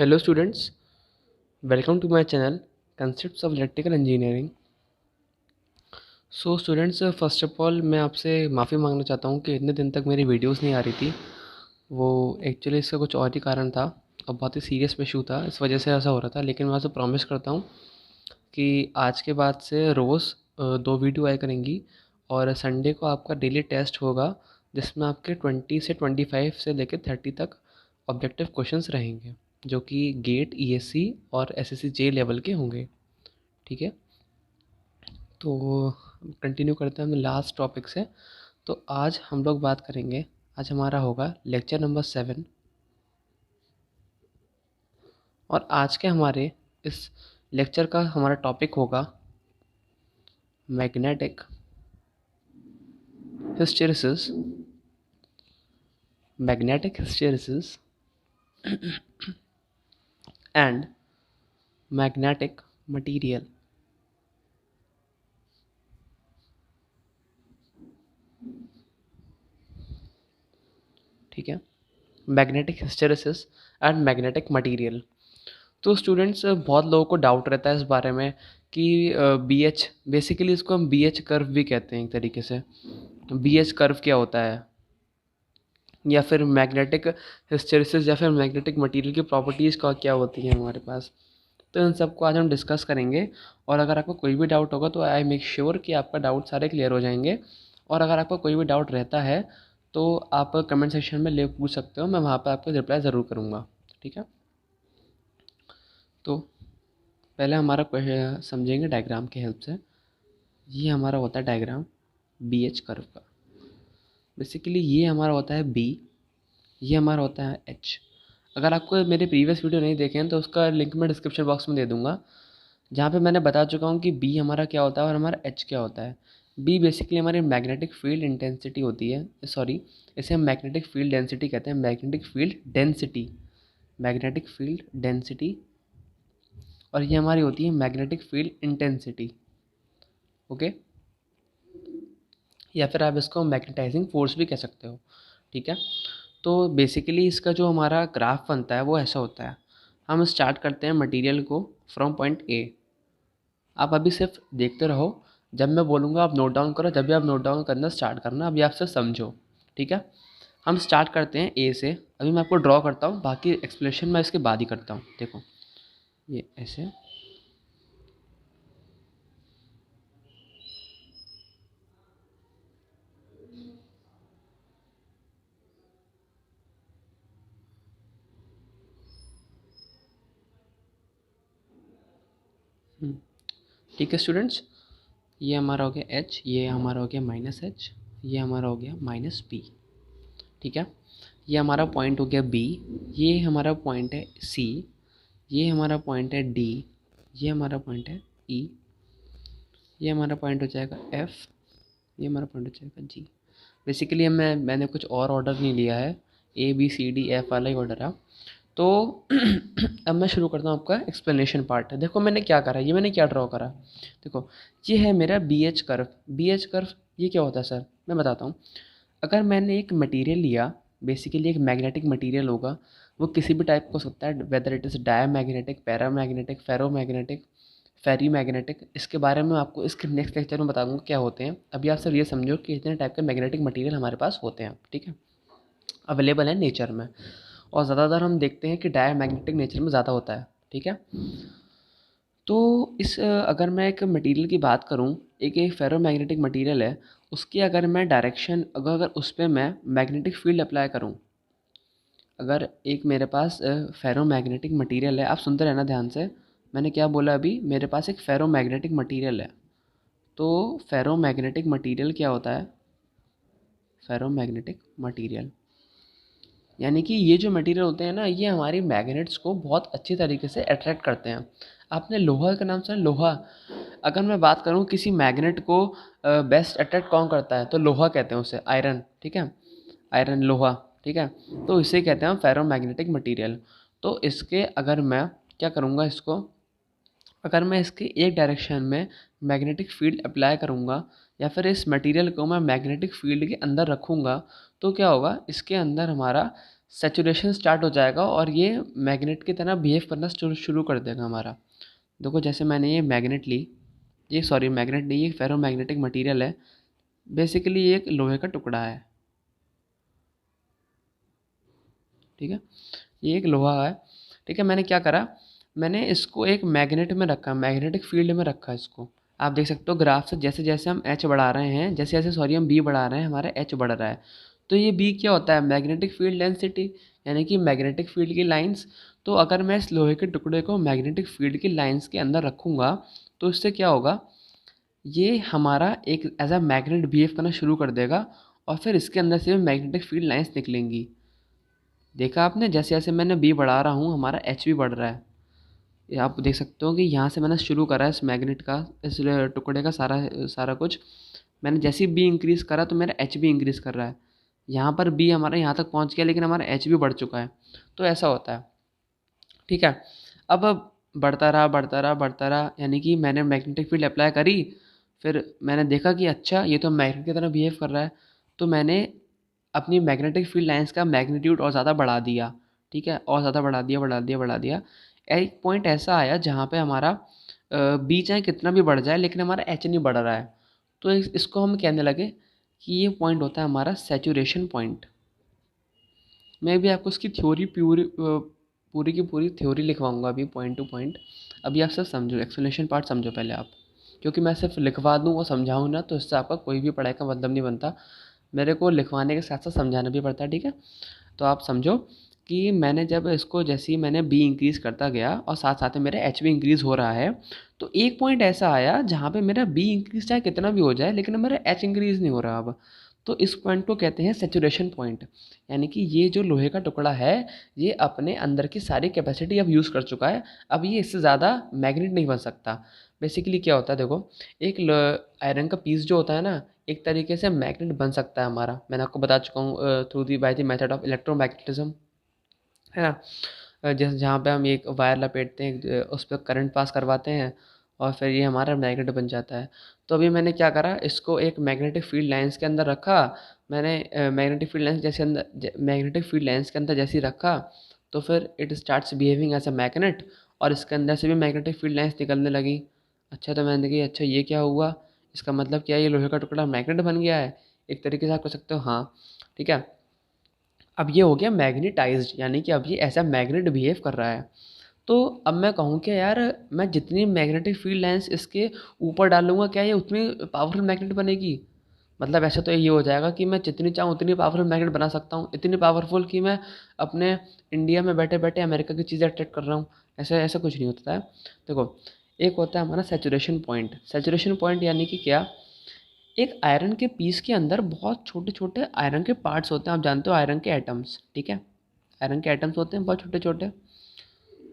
Hello students, welcome to my channel Concepts of Electrical Engineering। So students, first of all मैं आपसे माफ़ी मांगना चाहता हूँ कि इतने दिन तक मेरी वीडियोस नहीं आ रही थी। वो एक्चुअली इसका कुछ और ही कारण था और बहुत ही सीरियस इशू था, इस वजह से ऐसा हो रहा था। लेकिन मैं आपसे प्रॉमिस करता हूँ कि आज के बाद से रोज़ 2 वीडियो आया करेंगी और संडे को आपका डेली टेस्ट होगा, जिसमें आपके 20 से 25 से लेकर 30 तक ऑब्जेक्टिव क्वेश्चंस रहेंगे, जो कि गेट, ईएससी और एसएससी जे लेवल के होंगे। ठीक है, तो कंटिन्यू करते हैं हम लास्ट टॉपिक से। तो आज हम लोग बात करेंगे, आज हमारा होगा लेक्चर नंबर 7। और आज के हमारे इस लेक्चर का हमारा टॉपिक होगा magnetic hysteresis, magnetic hysteresis and magnetic material. ठीक है, magnetic hysteresis and magnetic material. तो स्टूडेंट्स, बहुत लोगों को डाउट रहता है इस बारे में कि बी एच, बेसिकली इसको हम बी एच कर्व भी कहते हैं एक तरीके से। बी एच कर्व क्या होता है, या फिर मैग्नेटिक हिस्टेरिसिस या फिर मैग्नेटिक मटेरियल की प्रॉपर्टीज़ का क्या होती हैं हमारे पास। तो इन सब को आज हम डिस्कस करेंगे। और अगर आपको कोई भी डाउट होगा तो आई मेक श्योर कि आपका डाउट सारे क्लियर हो जाएंगे। और अगर आपको कोई भी डाउट रहता है तो आप कमेंट सेक्शन में ले पूछ सकते हो, मैं वहाँ पर आपको रिप्लाई ज़रूर करूँगा। ठीक है, तो पहले हमारा क्वेश्चन समझेंगे डायग्राम की हेल्प से। ये हमारा होता है डायग्राम बी एच कर्व का। बेसिकली ये हमारा होता है बी, ये हमारा होता है एच। अगर आपको मेरे प्रीवियस वीडियो नहीं देखे हैं तो उसका लिंक मैं डिस्क्रिप्शन बॉक्स में दे दूंगा, जहाँ पे मैंने बता चुका हूँ कि बी हमारा क्या होता है और हमारा एच क्या होता है। बी बेसिकली हमारी मैग्नेटिक फील्ड इंटेंसिटी होती है, सॉरी इसे हम मैग्नेटिक फील्ड डेंसिटी कहते हैं। Magnetic field density, magnetic field density. और ये हमारी होती है मैग्नेटिक फील्ड इंटेंसिटी। ओके, या फिर आप इसको मैग्नेटाइजिंग फोर्स भी कह सकते हो। ठीक है, तो बेसिकली इसका जो हमारा ग्राफ बनता है वो ऐसा होता है। हम स्टार्ट करते हैं मटेरियल को फ्रॉम पॉइंट ए। आप अभी सिर्फ देखते रहो, जब मैं बोलूँगा आप नोट डाउन करो, जब भी आप नोट डाउन करना स्टार्ट करना, अभी आप सिर्फ समझो। ठीक है, हम स्टार्ट करते हैं ए से। अभी मैं आपको ड्रॉ करता हूँ, बाकी एक्सप्लेनेशन मैं इसके बाद ही करता हूँ। देखो ये ऐसे, ठीक है स्टूडेंट्स। ये हमारा हो गया एच, ये हमारा हो गया माइनस एच, ये हमारा हो गया माइनस पी। ठीक है, ये हमारा पॉइंट हो गया बी, ये हमारा पॉइंट है सी, ये हमारा पॉइंट है डी, ये हमारा पॉइंट है ई, ये हमारा पॉइंट हो जाएगा एफ, ये हमारा पॉइंट हो जाएगा जी। बेसिकली मैंने कुछ और ऑर्डर नहीं लिया है, A B C D F वाला ही ऑर्डर है। तो अब मैं शुरू करता हूँ आपका एक्सप्लेनेशन पार्ट। देखो मैंने क्या करा, ये मैंने क्या ड्रॉ करा। देखो ये है मेरा B H curve. B H curve ये क्या होता है सर, मैं बताता हूँ। अगर मैंने एक मटेरियल लिया, बेसिकली एक मैग्नेटिक मटेरियल होगा, वो किसी भी टाइप का हो सकता है, whether it is diamagnetic, paramagnetic, ferromagnetic, ferrimagnetic. इसके बारे में आपको इसके नेक्स्ट लेक्चर में बताऊंगा क्या होते हैं। अभी आप सब ये समझो कि इतने टाइप के मैग्नेटिक मटेरियल हमारे पास होते हैं। ठीक है, अवेलेबल है नेचर में, और ज़्यादातर हम देखते हैं कि डायमैग्नेटिक नेचर में ज़्यादा होता है। ठीक है, तो इस अगर मैं एक मटेरियल की बात करूं, एक फेरोमैग्नेटिक मटेरियल है, उसकी अगर मैं डायरेक्शन, अगर उस पर मैं मैग्नेटिक फील्ड अप्लाई करूं, अगर एक मेरे पास फेरोमैग्नेटिक मटेरियल है, आप सुनते रहना ध्यान से, मैंने क्या बोला अभी, मेरे पास एक फेरोमैग्नेटिक मटेरियल है। तो फेरोमैग्नेटिक मटेरियल क्या होता है, फेरोमैग्नेटिक मटेरियल यानी कि ये जो मटेरियल होते हैं ना, ये हमारी मैग्नेट्स को बहुत अच्छी तरीके से अट्रैक्ट करते हैं। आपने लोहा का नाम सुना, लोहा। अगर मैं बात करूँ किसी मैग्नेट को बेस्ट अट्रैक्ट कौन करता है, तो लोहा कहते हैं उसे, आयरन। ठीक है, आयरन, लोहा। ठीक है, तो इसे कहते हैं हम फेरोमैग्नेटिक मटेरियल। तो इसके अगर मैं क्या करूँगा, इसको अगर मैं इसके एक डायरेक्शन में मैग्नेटिक फील्ड अप्लाई करूँगा, या फिर इस मटेरियल को मैं मैग्नेटिक फील्ड के अंदर रखूँगा, तो क्या होगा, इसके अंदर हमारा सैचुरेशन स्टार्ट हो जाएगा और ये मैग्नेट की तरह बिहेव करना शुरू कर देगा हमारा। देखो जैसे मैंने ये मैग्नेट ली, ये सॉरी मैग्नेट नहीं, ये फेरोमैग्नेटिक मटेरियल है, बेसिकली ये एक लोहे का टुकड़ा है, ठीक है, ये एक लोहा है, ठीक है। मैंने क्या करा, मैंने इसको एक मैग्नेट में रखा, मैग्नेटिक फील्ड में रखा इसको। आप देख सकते हो ग्राफ से जैसे जैसे हम एच बढ़ा रहे हैं, जैसे जैसे सॉरी हम बी बढ़ा रहे हैं, हमारा एच बढ़ रहा है। तो ये बी क्या होता है, मैग्नेटिक फील्ड डेंसिटी, यानी कि मैग्नेटिक फील्ड की लाइंस। तो अगर मैं इस लोहे के टुकड़े को मैग्नेटिक फील्ड की लाइंस के अंदर रखूँगा तो इससे क्या होगा, ये हमारा एक एज अ मैग्नेट बिहेव करना शुरू कर देगा और फिर इसके अंदर से मैग्नेटिक फील्ड लाइंस निकलेंगी। देखा आपने, जैसे जैसे मैंने बी बढ़ा रहा हूँ हमारा एच भी बढ़ रहा है। ये आप देख सकते हो कि यहाँ से मैंने शुरू करा है इस मैग्नेट का, इस टुकड़े का सारा सारा कुछ। मैंने जैसे ही बी इंक्रीज़ करा तो मेरा एच भी इंक्रीज़ कर रहा है। यहाँ पर बी हमारा यहाँ तक पहुँच गया लेकिन हमारा एच भी बढ़ चुका है। तो ऐसा होता है, ठीक है। अब बढ़ता रहा बढ़ता रहा बढ़ता रहा, यानी कि मैंने मैग्नेटिक फील्ड अप्लाई करी, फिर मैंने देखा कि अच्छा ये तो मैग्नेट की तरह बिहेव कर रहा है। तो मैंने अपनी मैग्नेटिक फील्ड लाइंस का मैग्नीट्यूड और ज़्यादा बढ़ा दिया, ठीक है, और ज़्यादा बढ़ा दिया बढ़ा दिया बढ़ा दिया। एक पॉइंट ऐसा आया जहाँ पे हमारा बी चाहे कितना भी बढ़ जाए लेकिन हमारा एच नहीं बढ़ रहा है। तो इसको हम कहने लगे कि ये पॉइंट होता है हमारा सैचुरेशन पॉइंट। मैं भी आपको इसकी थ्योरी पूरी की पूरी थ्योरी लिखवाऊंगा अभी पॉइंट टू पॉइंट। अभी आप सब समझो, एक्सप्लेनेशन पार्ट समझो पहले आप, क्योंकि मैं सिर्फ लिखवा दूँ और समझाऊँ ना तो इससे आपका कोई भी पढ़ाई का मतलब नहीं बनता। मेरे को लिखवाने के साथ साथ समझाना भी पड़ता है, ठीक है। तो आप समझो कि मैंने जब इसको जैसे ही मैंने बी इंक्रीज़ करता गया और साथ साथ में मेरा एच भी इंक्रीज़ हो रहा है, तो एक पॉइंट ऐसा आया जहाँ पे मेरा बी इंक्रीज़ चाहे कितना भी हो जाए लेकिन मेरा एच इंक्रीज़ नहीं हो रहा अब। तो इस पॉइंट को कहते हैं सैचुरेशन पॉइंट। यानी कि ये जो लोहे का टुकड़ा है ये अपने अंदर की सारी कैपेसिटी अब यूज़ कर चुका है, अब ये इससे ज़्यादा मैग्नेट नहीं बन सकता। बेसिकली क्या होता है देखो, एक आयरन का पीस जो होता है ना, एक तरीके से मैग्नेट बन सकता है हमारा। मैंने आपको बता चुका हूँ through the by the method of electromagnetism, है ना। जैसे जहाँ पे हम एक वायर लपेटते हैं, उस पर करंट पास करवाते हैं और फिर ये हमारा मैग्नेट बन जाता है। तो अभी मैंने क्या करा, इसको एक मैग्नेटिक फील्ड लाइंस के अंदर रखा। मैंने मैग्नेटिक फील्ड लाइंस जैसे अंदर मैग्नेटिक फील्ड लाइंस के अंदर जैसे ही रखा तो फिर it starts behaving as a magnet और इसके अंदर से भी मैग्नेटिक फील्ड लाइंस निकलने लगी। अच्छा, तो मैंने देखी अच्छा ये क्या हुआ, इसका मतलब क्या है, ये लोहे का टुकड़ा मैग्नेट बन गया है। एक तरीके से आप कह सकते हो, हाँ, ठीक है। अब ये हो गया मैग्नेटाइज्ड, यानी कि अब ये ऐसा मैग्नेट बिहेव कर रहा है। तो अब मैं कहूँ कि यार मैं जितनी मैग्नेटिक फील्ड लाइंस इसके ऊपर डालूंगा क्या ये उतनी पावरफुल मैग्नेट बनेगी। मतलब ऐसा तो ये हो जाएगा कि मैं जितनी चाहूँ उतनी पावरफुल मैग्नेट बना सकता हूँ, इतनी पावरफुल कि मैं अपने इंडिया में बैठे बैठे अमेरिका की चीज़ें अट्रैक्ट कर रहा हूँ। ऐसा ऐसा कुछ नहीं होता है। देखो, एक होता है हमारा सैचुरेशन पॉइंट। सैचुरेशन पॉइंट यानी कि क्या, एक आयरन के पीस के अंदर बहुत छोटे छोटे आयरन के पार्ट्स होते हैं। आप जानते हो आयरन के एटम्स, ठीक है, आयरन के एटम्स होते हैं बहुत छोटे छोटे।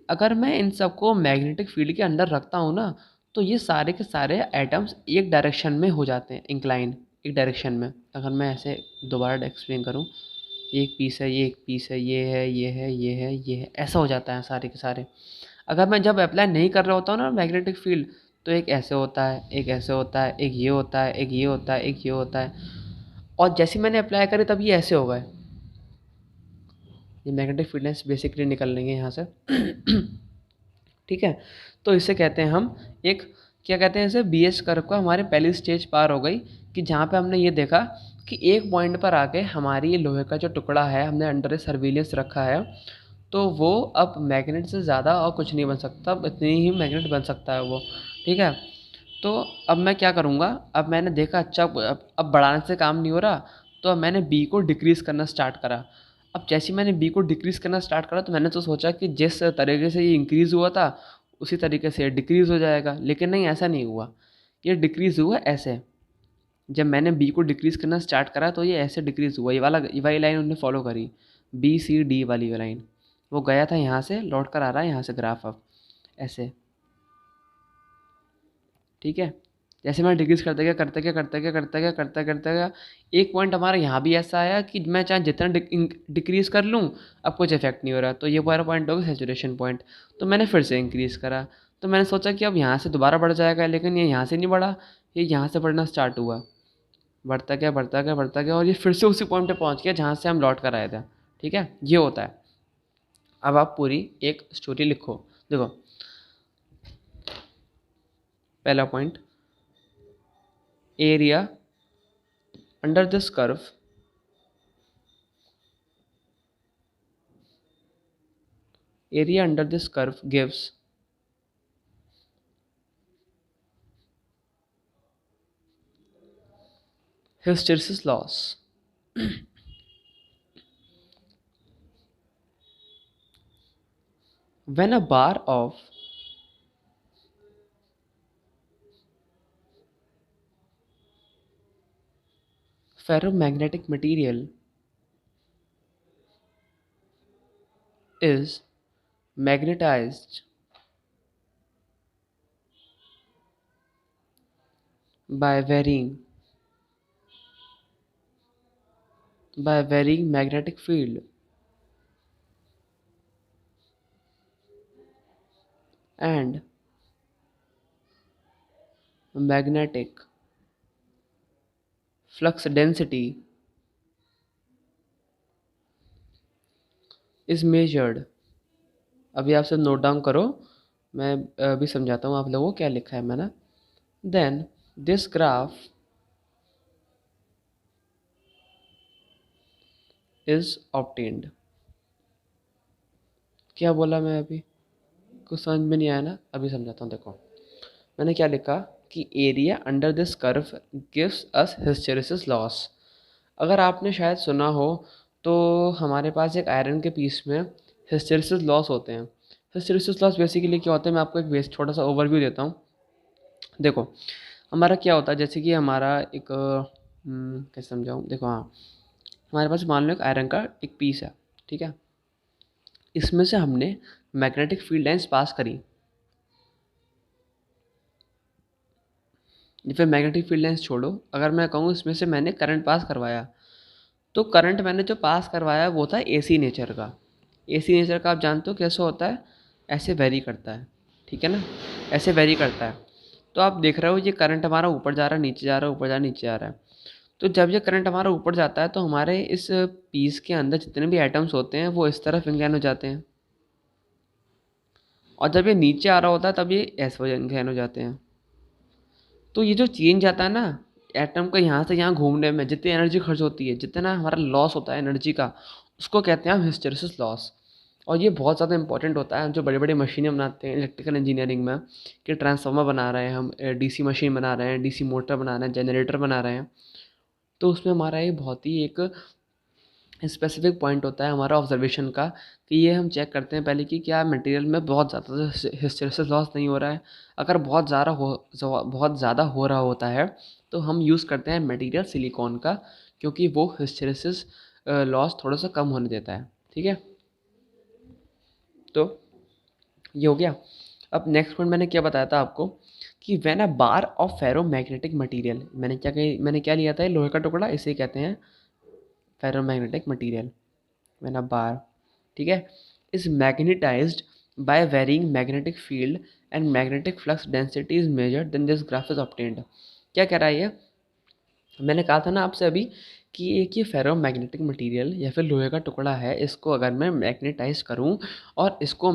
अगर मैं इन सबको मैग्नेटिक फील्ड के अंदर रखता हूँ ना तो ये सारे के सारे एटम्स एक डायरेक्शन में हो जाते हैं, इंक्लाइन, एक डायरेक्शन में। अगर मैं ऐसे दोबारा एक्सप्लेन करूँ, ये एक पीस है, ये एक पीस है, ये है, ये है, ये है, ये है, ऐसा हो जाता है सारे के सारे। अगर मैं जब अप्लाई नहीं कर रहा होता हूँ ना मैग्नेटिक फील्ड, तो एक ऐसे होता है, एक ऐसे होता है, एक ये होता है, एक ये होता है, एक ये होता है, और जैसे मैंने अप्लाई करे तब ये ऐसे हो गए। ये मैग्नेटिक फील्ड बेसिकली निकल लेंगे यहाँ से ठीक है। तो इसे कहते हैं हम एक, क्या कहते हैं इसे, बी एच कर्व का हमारे पहली स्टेज पार हो गई कि जहाँ पे हमने ये देखा कि एक पॉइंट पर आके हमारी ये लोहे का जो टुकड़ा है हमने अंडर ए सर्विलेंस रखा है, तो वो अब मैग्नेट से ज़्यादा और कुछ नहीं बन सकता, अब इतनी ही मैग्नेट बन सकता है वो, ठीक है। तो अब मैं क्या करूँगा, अब मैंने देखा अच्छा अब बढ़ाने से काम नहीं हो रहा, तो अब मैंने बी को डिक्रीज़ करना स्टार्ट करा। अब जैसे ही मैंने बी को डिक्रीज़ करना स्टार्ट करा तो मैंने तो सोचा कि जिस तरीके से ये इंक्रीज़ हुआ था उसी तरीके से डिक्रीज़ हो जाएगा, लेकिन नहीं, ऐसा नहीं हुआ। ये डिक्रीज़ हुआ ऐसे, जब मैंने बी को डिक्रीज़ करना स्टार्ट करा तो ये ऐसे डिक्रीज़ हुआ, ये वाली लाइन उन्होंने फॉलो करी, बी सी डी वाली लाइन। वो गया था यहाँ से, लौट कर आ रहा है यहाँ से ग्राफ अब ऐसे, ठीक है। जैसे मैं डिक्रीज़ करते गया करते गया करते गया करते गया करते करते गया, एक पॉइंट हमारा यहाँ भी ऐसा आया कि मैं चाहे जितना डिक्रीज़ कर लूँ अब कुछ इफेक्ट नहीं हो रहा। तो ये पूरा पॉइंट होगा सैचुरेशन पॉइंट। तो मैंने फिर से इंक्रीज़ करा, तो मैंने सोचा कि अब यहाँ से दोबारा बढ़ जाएगा, लेकिन ये यहाँ से नहीं बढ़ा, ये यहाँ से बढ़ना स्टार्ट हुआ, बढ़ता गया बढ़ता गया बढ़ता गया और ये फिर से उसी पॉइंट पे पहुँच गया जहाँ से हम लौट कर आए थे, ठीक है, ये होता है। अब आप पूरी एक स्टोरी लिखो। देखो, पहला point, area under this curve gives hysteresis loss. When a bar of ferromagnetic material is magnetized by varying magnetic field and magnetic flux density is measured. अभी आप सब नोट डाउन करो, मैं अभी समझाता हूँ आप लोगों को क्या लिखा है मैंने। Then this graph is obtained. क्या बोला मैं अभी, कुछ समझ में नहीं आया ना? अभी समझाता हूँ। देखो, मैंने क्या लिखा कि area under this curve gives us hysteresis loss. अगर आपने शायद सुना हो तो हमारे पास एक आयरन के पीस में हिस्टेरेसिस लॉस होते हैं। हिस्टेरेसिस लॉस बेसिकली क्या होता है, मैं आपको एक छोटा सा ओवरव्यू देता हूँ। देखो, हमारा क्या होता है, जैसे कि हमारा एक कैसे समझाऊँ, देखो हाँ, हमारे पास मान लो एक आयरन का एक पीस है, ठीक है। इसमें से हमने मैग्नेटिक फील्ड लाइंस पास करी, या फिर मैग्नेटिक फील्ड लाइंस छोड़ो, अगर मैं कहूँ इसमें से मैंने करंट पास करवाया, तो करंट मैंने जो पास करवाया वो था एसी नेचर का। एसी नेचर का आप जानते हो कैसे होता है, ऐसे वेरी करता है, ठीक है ना, ऐसे वेरी करता है। तो आप देख रहे हो ये करंट हमारा ऊपर जा रहा है, नीचे जा रहा है, ऊपर जा रहा है, नीचे जा रहा है। तो जब ये करंट हमारा ऊपर जाता है तो हमारे इस पीस के अंदर जितने भी एटम्स होते हैं वो इस तरफ इंक्लाइन हो जाते हैं, और जब ये नीचे आ रहा होता है तब ये ऐसे इंक्लाइन हो जाते हैं। तो ये जो चेंज आता है ना एटम का, यहाँ से यहाँ घूमने में जितनी एनर्जी खर्च होती है, जितना हमारा लॉस होता है एनर्जी का, उसको कहते हैं हम हिस्टेरेसिस लॉस। और ये बहुत ज़्यादा इंपॉर्टेंट होता है जो बड़ी बड़ी मशीनें बनाते हैं इलेक्ट्रिकल इंजीनियरिंग में, कि ट्रांसफार्मर बना रहे हैं हम, डीसी मशीन बना रहे हैं, डीसी मोटर बना रहे हैं, जनरेटर बना रहे हैं। तो उसमें हमारा ये बहुत ही एक स्पेसिफिक पॉइंट होता है हमारा ऑब्जर्वेशन का, कि ये हम चेक करते हैं पहले कि क्या मटेरियल में बहुत ज़्यादा हिस्टेरेसिस लॉस नहीं हो रहा है। अगर बहुत ज़्यादा हो रहा होता है तो हम यूज़ करते हैं मटेरियल सिलिकॉन का, क्योंकि वो हिस्टेरेसिस लॉस थोड़ा सा कम होने देता है, ठीक है। तो ये हो गया। अब नेक्स्ट पॉइंट मैंने क्या बताया था आपको, कि when a bar of ferromagnetic material, मैंने क्या लिया था, ये लोहे का टुकड़ा, इसे कहते हैं ferromagnetic material. When a bar, ठीक है, is magnetised by varying magnetic field and magnetic flux density is measured, then this graph is obtained. क्या कह रहा है ये, मैंने कहा था ना आपसे अभी कि एक ये फेरो मैग्नेटिक मटीरियल या फिर लोहे का टुकड़ा है, इसको अगर मैं मैग्नेटाइज करूं और इसका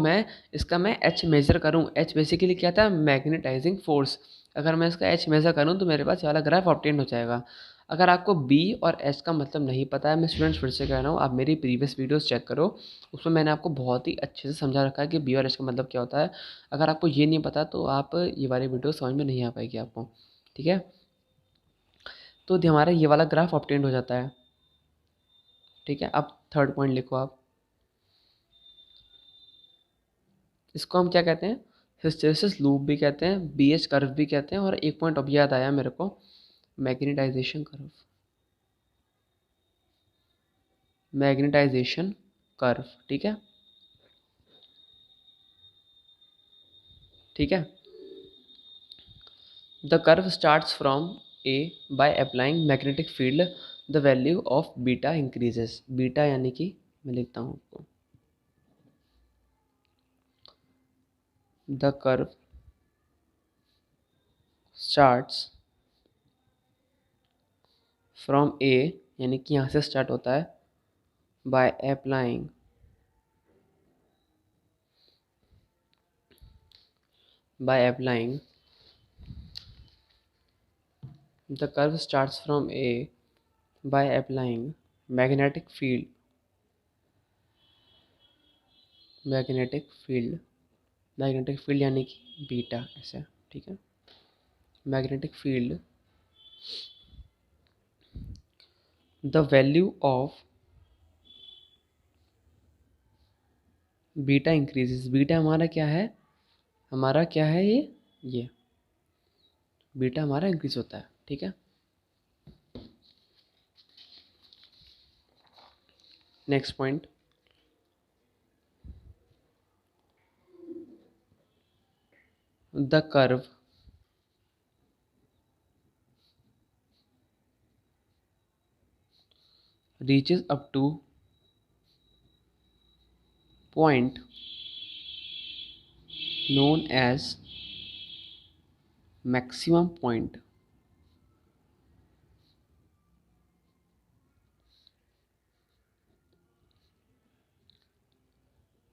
मैं एच मेज़र करूं, एच बेसिकली क्या था, मैग्नेटाइजिंग फोर्स। अगर मैं इसका एच मेज़र करूं तो मेरे पास ये वाला ग्राफ ऑब्टेन हो जाएगा। अगर आपको बी और एच का मतलब नहीं पता है, मैं स्टूडेंट्स फिर से कह रहा हूँ, आप मेरी प्रीवियस वीडियोस चेक करो, उसमें मैंने आपको बहुत ही अच्छे से समझा रखा है कि बी और एच का मतलब क्या होता है। अगर आपको ये नहीं पता तो आप ये वाली वीडियो समझ में नहीं आ पाएगी आपको, ठीक है। तो हमारा ये वाला ग्राफ ऑब्टेन्ड हो जाता है, ठीक है। अब थर्ड पॉइंट लिखो आप, इसको हम क्या कहते हैं, हिस्टेरेसिस लूप भी कहते हैं, बीएच कर्व भी कहते हैं, और एक पॉइंट अब याद आया मेरे को, मैग्नेटाइजेशन कर्व, मैग्नेटाइजेशन कर्व, ठीक है, ठीक है। The curve starts from A, by applying magnetic field the value of beta increases, beta यानी कि मैं लिखता हूँ आपको, द कर्व स्टार्ट्स फ्रॉम ए, यानी कि यहाँ से स्टार्ट होता है, by applying the curve starts from A by applying magnetic field magnetic field यानी कि बीटा ऐसा, ठीक है। Magnetic field, the value of beta increases. Beta हमारा क्या है, ये बीटा हमारा इंक्रीज होता है, ठीक है। Next point, the curve reaches up to point known as maximum point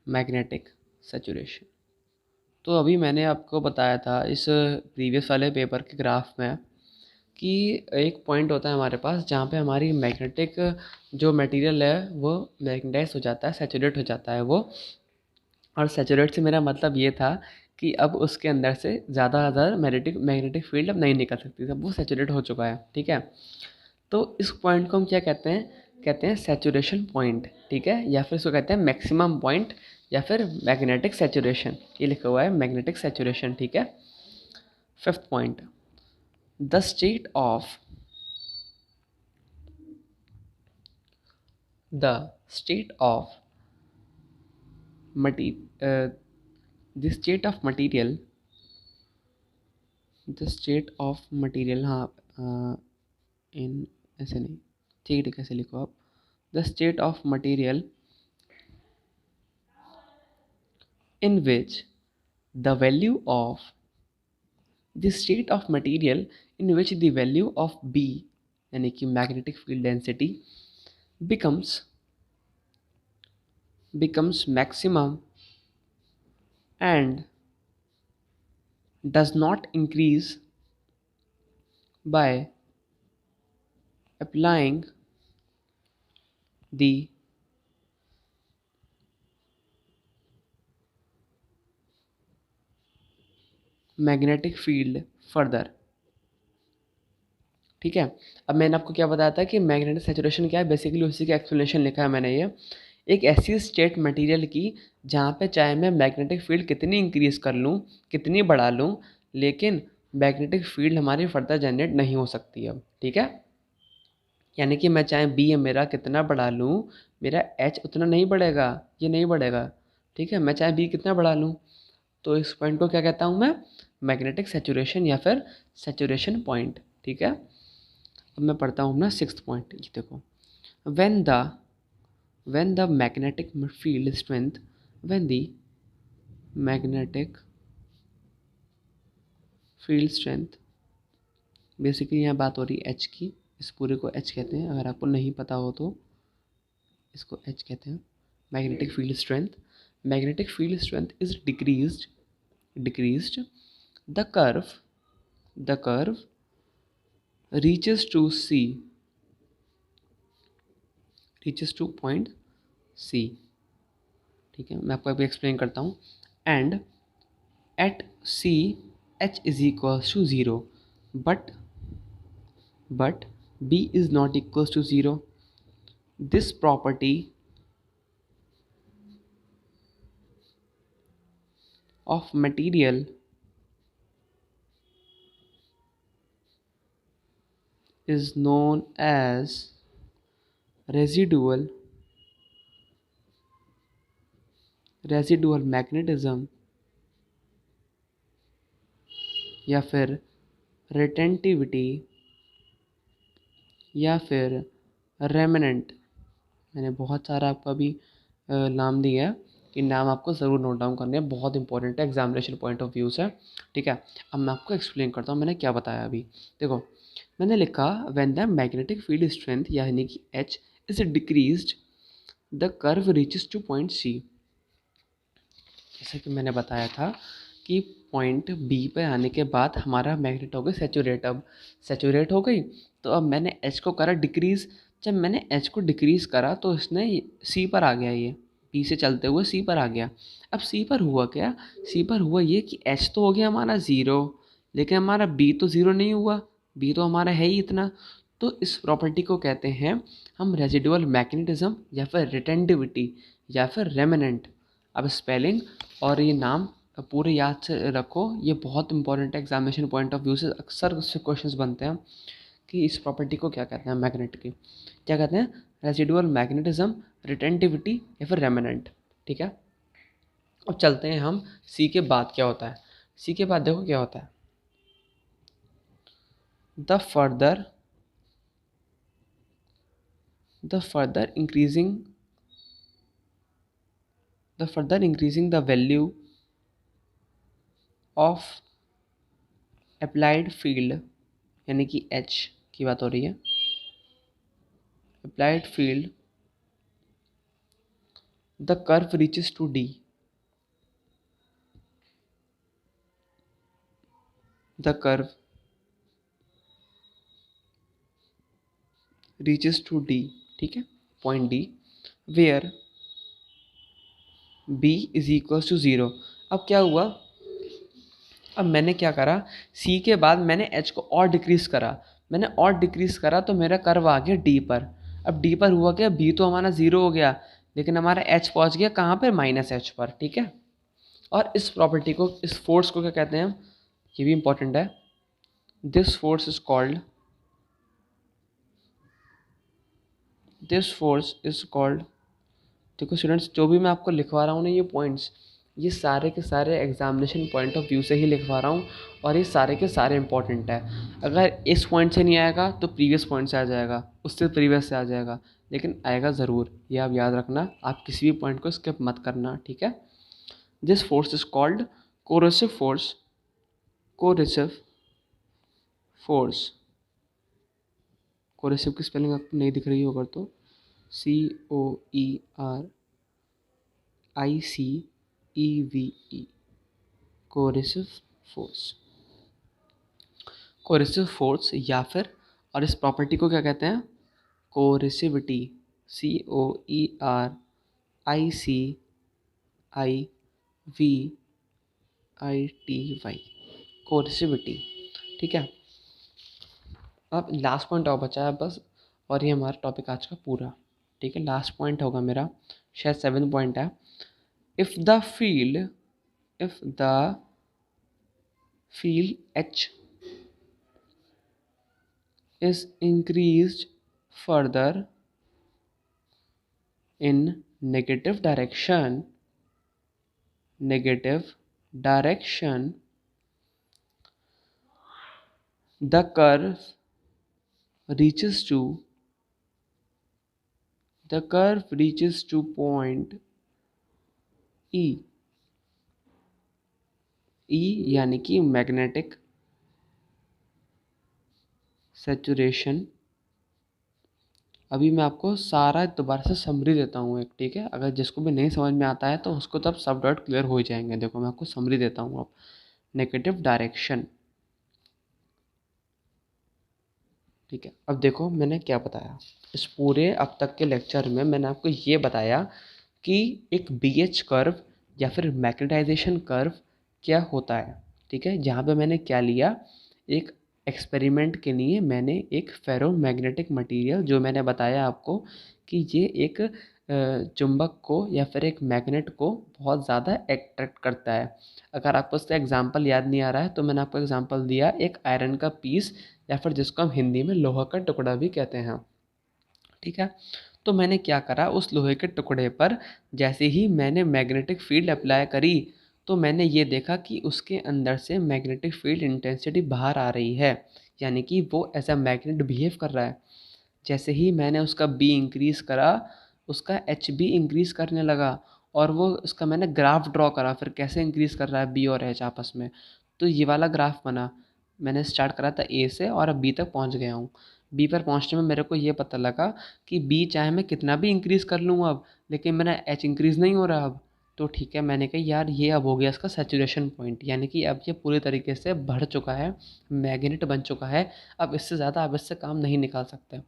magnetic saturation. तो अभी मैंने आपको बताया था इस प्रीवियस वाले पेपर के ग्राफ में कि एक पॉइंट होता है हमारे पास जहाँ पे हमारी मैग्नेटिक जो मटेरियल है वो मैग्नेटाइज हो जाता है, सैचुरेट हो जाता है वो। और सैचुरेट से मेरा मतलब ये था कि अब उसके अंदर से ज़्यादा मैग्नेटिक फील्ड अब नहीं निकल सकती, अब वो सैचुरेट हो चुका है, ठीक है। तो इस पॉइंट को हम क्या कहते हैं सैचुरेशन पॉइंट, ठीक है, या फिर इसको कहते हैं मैक्सिमम पॉइंट या फिर मैग्नेटिक सैचुरेशन। ये लिखा हुआ है मैग्नेटिक सैचुरेशन, ठीक है। Fifth point, the state of material हाँ इन ऐसे नहीं, ठीक है, ऐसे लिखो आप, the state of material in which the value of the state of material in which the value of B यानी कि magnetic field density becomes maximum and does not increase by applying the magnetic field further, ठीक है। अब मैंने आपको क्या बताया था कि मैग्नेटिक सैचुरेशन क्या है, बेसिकली उसी का एक्सप्लेनेशन लिखा है मैंने। ये एक ऐसी स्टेट मटेरियल की जहाँ पे चाहे मैं मैग्नेटिक फील्ड कितनी इंक्रीज़ कर लूँ, कितनी बढ़ा लूँ, लेकिन मैग्नेटिक फील्ड हमारी फर्दर जनरेट नहीं हो सकती अब, ठीक है। यानी कि मैं चाहे बी मेरा कितना बढ़ा लूँ, मेरा एच उतना नहीं बढ़ेगा, ये नहीं बढ़ेगा, ठीक है। मैं चाहे बी कितना बढ़ा लूँ, तो इस पॉइंट को क्या कहता हूँ मैं, मैग्नेटिक सैचुरेशन या फिर सैचुरेशन पॉइंट, ठीक है। अब मैं पढ़ता हूँ अपना सिक्स्थ पॉइंट, ये देखो, when the magnetic field strength when the magnetic field strength, basically यहाँ बात हो रही है एच की, इस पूरे को एच कहते हैं, अगर आपको नहीं पता हो तो इसको एच कहते हैं। Magnetic field strength is decreased the curve reaches to point C, ठीक है। मैं आपको अभी एक्सप्लेन करता हूँ। And at C H is equals to 0 but B is not equals to 0। This property of material is known as residual magnetism या फिर retentivity या फिर रेमनेंट। मैंने बहुत सारा आपको अभी नाम दिया है, इन नाम आपको ज़रूर नोट डाउन करने हैं, बहुत इंपॉर्टेंट है एग्जामिनेशन पॉइंट ऑफ व्यू से, ठीक है। अब मैं आपको एक्सप्लेन करता हूँ मैंने क्या बताया अभी। देखो, मैंने लिखा when the magnetic field strength यानी कि H is decreased the curve reaches to point C. जैसे कि मैंने बताया था कि पॉइंट बी पे आने के बाद हमारा मैग्नेट हो गई सेचूरेट। अब सेचूरेट हो गई तो अब मैंने एच को करा डिक्रीज़। जब मैंने एच को डिक्रीज़ करा तो इसने सी पर आ गया, ये बी से चलते हुए सी पर आ गया। अब सी पर हुआ क्या, सी पर हुआ ये कि एच तो हो गया हमारा ज़ीरो, लेकिन हमारा बी तो ज़ीरो नहीं हुआ, बी तो हमारा है ही इतना। तो इस प्रॉपर्टी को कहते हैं हम रेजिडुअल मैग्नेटिज्म या फिर रिटेंटिविटी या फिर रेमिनेंट। अब स्पेलिंग और ये नाम पूरे याद से रखो, ये बहुत इंपॉर्टेंट है एग्जामिनेशन पॉइंट ऑफ व्यू से। अक्सर उससे क्वेश्चंस बनते हैं कि इस प्रॉपर्टी को क्या कहते हैं मैग्नेट की, क्या कहते हैं, रेजिडुअल मैग्नेटिज्म, रिटेंटिविटी या फिर रेमिनेंट। ठीक है, अब चलते हैं हम सी के बाद क्या होता है। सी के बाद देखो क्या होता है, the further increasing the value of applied field, यानी कि एच की बात हो रही है, applied field, the curve reaches to D, the curve reaches to D, ठीक है, point D, where B is equal to zero. अब क्या हुआ, अब मैंने क्या करा, सी के बाद मैंने एच को और डिक्रीज़ करा, मैंने और डिक्रीज़ करा तो मेरा कर्व आ गया डी पर। अब डी पर हुआ क्या, बी तो हमारा ज़ीरो हो गया, लेकिन हमारा एच पहुंच गया कहाँ पर, माइनस एच पर। ठीक है, और इस प्रॉपर्टी को, इस फोर्स को क्या कहते हैं, ये भी इंपॉर्टेंट है, दिस फोर्स इज कॉल्ड देखो स्टूडेंट्स, जो भी मैं आपको लिखवा रहा हूँ ना ये पॉइंट्स, ये सारे के सारे एग्जामिनेशन पॉइंट ऑफ व्यू से ही लिखवा रहा हूँ, और ये सारे के सारे इंपॉर्टेंट है। अगर इस पॉइंट से नहीं आएगा तो प्रीवियस पॉइंट से आ जाएगा, उससे प्रीवियस से आ जाएगा, लेकिन आएगा ज़रूर, ये आप याद रखना, आप किसी भी पॉइंट को स्किप मत करना। ठीक है, this force is called coercive force, coercive force, coercive की स्पेलिंग आपको नहीं दिख रही होगा तो COERICEVE, coercive force, coercive force, या फिर, और इस प्रॉपर्टी को क्या कहते हैं, कोरेसिविटी, COERICIVITY, कोरेसिविटी। ठीक है, अब लास्ट पॉइंट और बचा है बस, और ये हमारा टॉपिक आज का पूरा। ठीक है, लास्ट पॉइंट होगा मेरा, शायद 7 पॉइंट है। If the field H is increased further in negative direction, the curve reaches to point E यानी कि मैग्नेटिक सैचुरेशन। अभी मैं आपको सारा दोबारा से समरी देता हूँ एक, ठीक है, अगर जिसको भी नहीं समझ में आता है तो उसको तब सब डॉट क्लियर हो जाएंगे। देखो मैं आपको समरी देता हूँ अब, नेगेटिव डायरेक्शन। ठीक है, अब देखो मैंने क्या बताया इस पूरे अब तक के लेक्चर में, मैंने आपको ये बताया कि एक BH कर्व या फिर मैग्नेटाइजेशन कर्व क्या होता है। ठीक है, जहाँ पे मैंने क्या लिया, एक एक्सपेरिमेंट के लिए मैंने एक फेरोमैग्नेटिक मटेरियल, जो मैंने बताया आपको कि ये एक चुंबक को या फिर एक मैग्नेट को बहुत ज़्यादा अट्रैक्ट करता है। अगर आपको उसका एग्जांपल याद नहीं आ रहा है तो मैंने आपको एग्जांपल दिया एक आयरन का पीस, या फिर जिसको हम हिंदी में लोहा का टुकड़ा भी कहते हैं। ठीक है, तो मैंने क्या करा, उस लोहे के टुकड़े पर जैसे ही मैंने मैग्नेटिक फील्ड अप्लाई करी तो मैंने ये देखा कि उसके अंदर से मैग्नेटिक फील्ड इंटेंसिटी बाहर आ रही है, यानी कि वो ऐसा मैग्नेट बिहेव कर रहा है। जैसे ही मैंने उसका बी इंक्रीज़ करा, उसका एच भी इंक्रीज़ करने लगा, और वो उसका मैंने ग्राफ ड्रॉ करा, फिर कैसे इंक्रीज़ कर रहा है बी और एच आपस में। तो ये वाला ग्राफ बना, मैंने स्टार्ट करा था ए से और अब बी तक पहुंच गया हूँ। बी पर पहुंचने में मेरे को ये पता लगा कि बी चाहे मैं कितना भी इंक्रीज़ कर लूँ अब, लेकिन मेरा एच इंक्रीज़ नहीं हो रहा अब। तो ठीक है, मैंने कहा यार ये अब हो गया इसका सैचुरेशन पॉइंट, यानी कि अब ये पूरी तरीके से बढ़ चुका है, मैग्नेट बन चुका है, अब इससे ज़्यादा अब इससे काम नहीं निकाल सकते।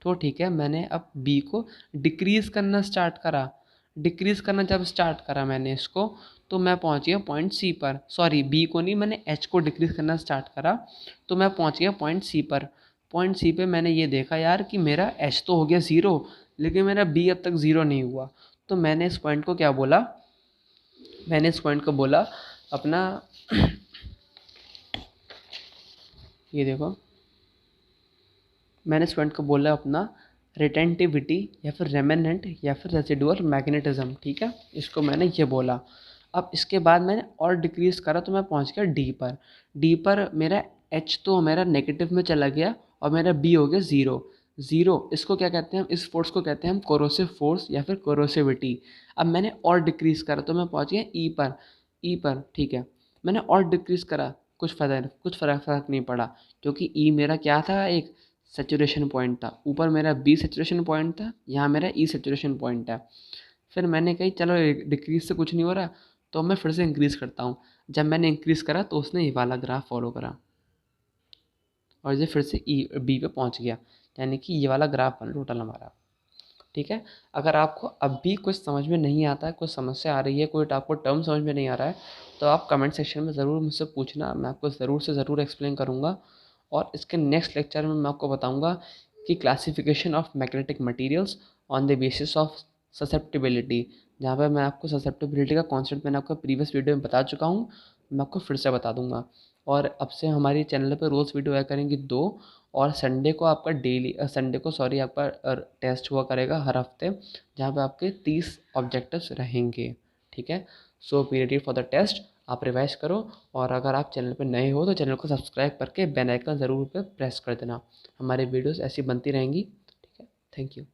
तो ठीक है, मैंने अब बी को डिक्रीज़ करना स्टार्ट करा। डिक्रीज़ करना जब स्टार्ट करा मैंने इसको, तो मैं पहुंच गया पॉइंट सी पर। सॉरी, बी को नहीं, मैंने एच को डिक्रीज़ करना स्टार्ट करा, तो मैं पहुंच गया पॉइंट सी पर। पॉइंट सी पे मैंने ये देखा यार कि मेरा एच तो हो गया ज़ीरो, लेकिन मेरा बी अब तक ज़ीरो नहीं हुआ। तो मैंने इस पॉइंट को क्या बोला, मैंने इस पॉइंट को बोला अपना ये देखो, मैंने इस पॉइंट को बोला अपना रिटेंटिविटी या फिर रेमेनेंट या फिर रेसिडुअल मैग्नेटिज्म। ठीक है, इसको मैंने ये बोला। अब इसके बाद मैंने और डिक्रीज़ करा तो मैं पहुंच गया डी पर। डी पर मेरा एच तो मेरा नेगेटिव में चला गया और मेरा बी हो गया ज़ीरो। ज़ीरो, इसको क्या कहते हैं हम, इस फोर्स को कहते हैं हम कोरोसिव फोर्स या फिर कोरोसिविटी। अब मैंने और डिक्रीज़ करा तो मैं पहुंच गया ई पर। ई पर ठीक है, मैंने और डिक्रीज़ करा, कुछ फ़र्क नहीं पड़ा, क्योंकि ई मेरा क्या था, एक सेचुरेशन पॉइंट था। ऊपर मेरा बी सेचुरेशन पॉइंट था, यहाँ मेरा ई सेचुरेशन पॉइंट है। फिर मैंने कही चलो डिक्रीज से कुछ नहीं हो रहा, तो मैं फिर से इंक्रीज़ करता हूँ। जब मैंने इंक्रीज़ करा तो उसने ये वाला ग्राफ फॉलो करा और ये फिर से ई बी पे पहुँच गया, यानी कि ये वाला ग्राफ बना टोटल हमारा। ठीक है, अगर आपको अब भी कुछ समझ में नहीं आता है, कुछ समस्या आ रही है, कोई आपको टर्म समझ में नहीं आ रहा है, तो आप कमेंट सेक्शन में ज़रूर मुझसे पूछना, मैं आपको ज़रूर से ज़रूर एक्सप्लेन करूँगा। और इसके नेक्स्ट लेक्चर में मैं आपको बताऊँगा कि classification of magnetic materials on the basis of susceptibility, जहाँ पर मैं आपको ससेप्टिबिलिटी का कॉन्सेप्ट मैंने आपको प्रीवियस वीडियो में बता चुका हूँ, मैं आपको फिर से बता दूँगा। और अब से हमारी चैनल पर रोज़ वीडियो आया करेंगी 2, और संडे को आपका संडे को सॉरी आपका टेस्ट हुआ करेगा हर हफ्ते, जहाँ पे आपके 30 ऑब्जेक्टिव्स रहेंगे। ठीक है, so be ready for the test, आप रिवाइज करो। और अगर आप चैनल पे नए हो तो चैनल को सब्सक्राइब करके बेल आइकन ज़रूर पे प्रेस कर देना, हमारे वीडियोस ऐसी बनती रहेंगी। ठीक है, थैंक यू।